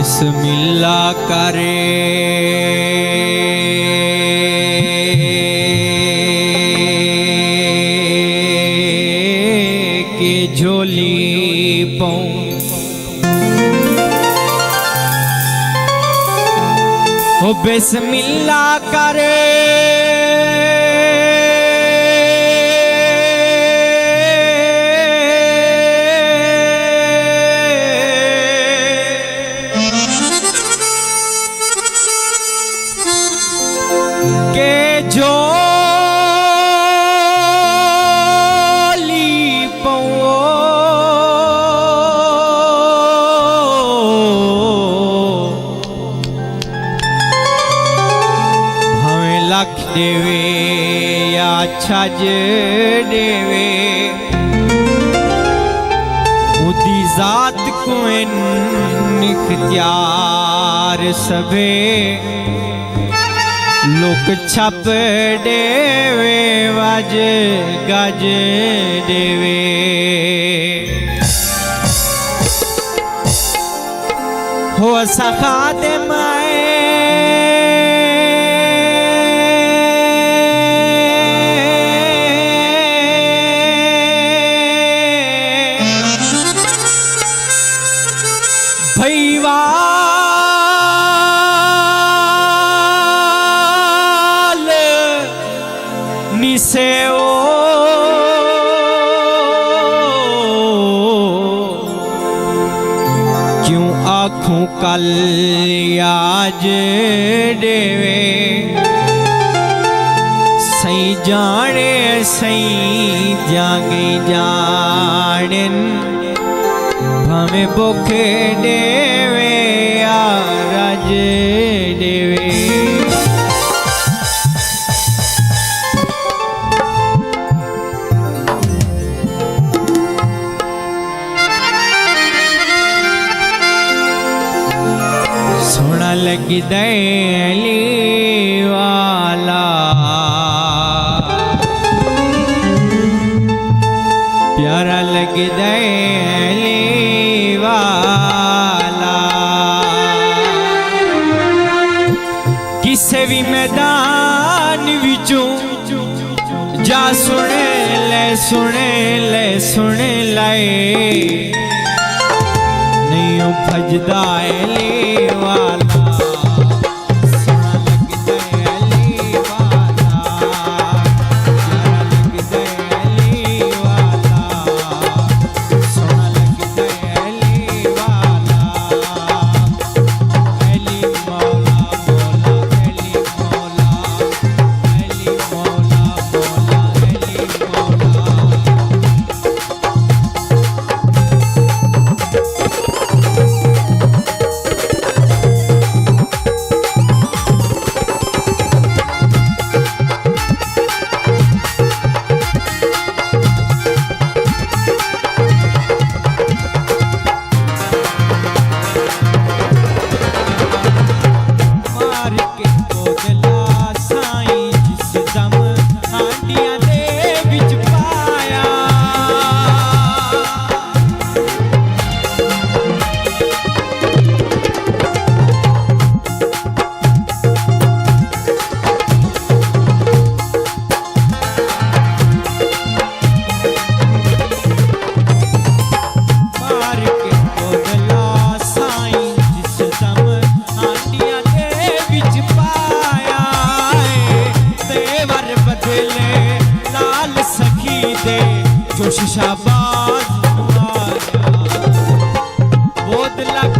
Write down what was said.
बिस्मिल्लाह करे के झोली पाऊं, हो बिस्मिल्लाह करे देवे या छज देवे उदी जात को इख्तियार सबे लोक छप देवे वज गज देवे हो सखा दे माए भईवाल निसे ओ क्यों आँखों कल आज देवे सही जाने सही जागे जानेन हमें बुख देवे या रज देवे सोना लगी दैली वाला प्यारा लगी दैली वाला किसे भी मैदान विचों जा सुने ले लाए नहीं भजदा ले वाला जोश शाबाश बोद लग